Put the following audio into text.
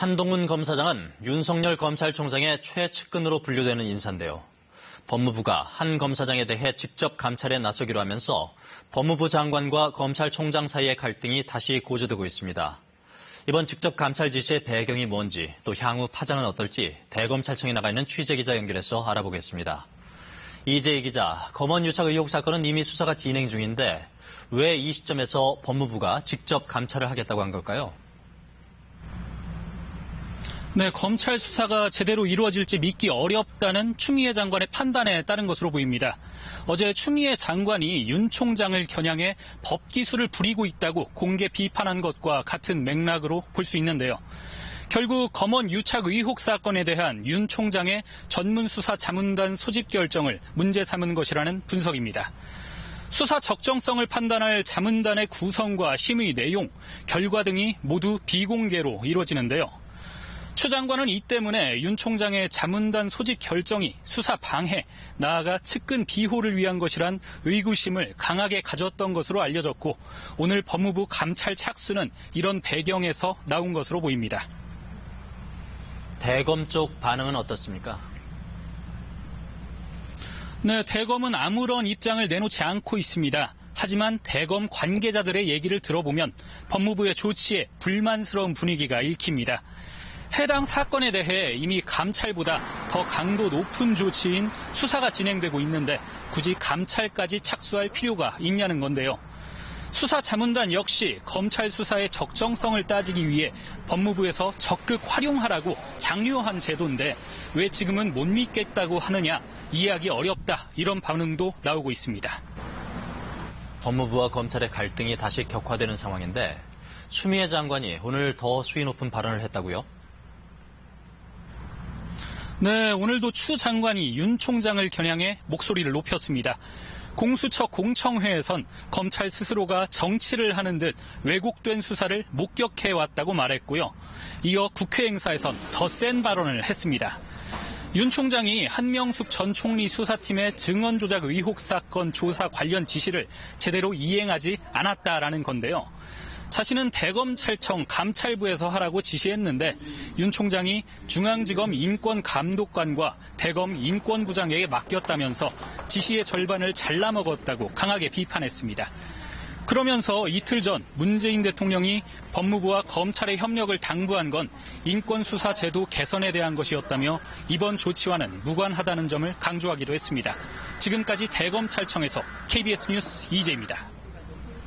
한동훈 검사장은 윤석열 검찰총장의 최측근으로 분류되는 인사인데요. 법무부가 한 검사장에 대해 직접 감찰에 나서기로 하면서 법무부 장관과 검찰총장 사이의 갈등이 다시 고조되고 있습니다. 이번 직접 감찰 지시의 배경이 뭔지, 또 향후 파장은 어떨지 대검찰청에 나가 있는 취재기자 연결해서 알아보겠습니다. 이재희 기자, 검언 유착 의혹 사건은 이미 수사가 진행 중인데 왜 이 시점에서 법무부가 직접 감찰을 하겠다고 한 걸까요? 네, 검찰 수사가 제대로 이루어질지 믿기 어렵다는 추미애 장관의 판단에 따른 것으로 보입니다. 어제 추미애 장관이 윤 총장을 겨냥해 법기술을 부리고 있다고 공개 비판한 것과 같은 맥락으로 볼 수 있는데요. 결국 검언 유착 의혹 사건에 대한 윤 총장의 전문수사 자문단 소집 결정을 문제 삼은 것이라는 분석입니다. 수사 적정성을 판단할 자문단의 구성과 심의 내용, 결과 등이 모두 비공개로 이루어지는데요. 추 장관은 이 때문에 윤 총장의 자문단 소집 결정이 수사 방해, 나아가 측근 비호를 위한 것이란 의구심을 강하게 가졌던 것으로 알려졌고, 오늘 법무부 감찰 착수는 이런 배경에서 나온 것으로 보입니다. 대검 쪽 반응은 어떻습니까? 네, 대검은 아무런 입장을 내놓지 않고 있습니다. 하지만 대검 관계자들의 얘기를 들어보면 법무부의 조치에 불만스러운 분위기가 읽힙니다. 해당 사건에 대해 이미 감찰보다 더 강도 높은 조치인 수사가 진행되고 있는데 굳이 감찰까지 착수할 필요가 있냐는 건데요. 수사자문단 역시 검찰 수사의 적정성을 따지기 위해 법무부에서 적극 활용하라고 장려한 제도인데 왜 지금은 못 믿겠다고 하느냐, 이해하기 어렵다, 이런 반응도 나오고 있습니다. 법무부와 검찰의 갈등이 다시 격화되는 상황인데 추미애 장관이 오늘 더 수위 높은 발언을 했다고요? 네, 오늘도 추 장관이 윤 총장을 겨냥해 목소리를 높였습니다. 공수처 공청회에선 검찰 스스로가 정치를 하는 듯 왜곡된 수사를 목격해왔다고 말했고요. 이어 국회 행사에선 더 센 발언을 했습니다. 윤 총장이 한명숙 전 총리 수사팀의 증언 조작 의혹 사건 조사 관련 지시를 제대로 이행하지 않았다라는 건데요. 자신은 대검찰청 감찰부에서 하라고 지시했는데 윤 총장이 중앙지검 인권감독관과 대검 인권부장에게 맡겼다면서 지시의 절반을 잘라먹었다고 강하게 비판했습니다. 그러면서 이틀 전 문재인 대통령이 법무부와 검찰의 협력을 당부한 건 인권수사 제도 개선에 대한 것이었다며 이번 조치와는 무관하다는 점을 강조하기도 했습니다. 지금까지 대검찰청에서 KBS 뉴스 이재입니다.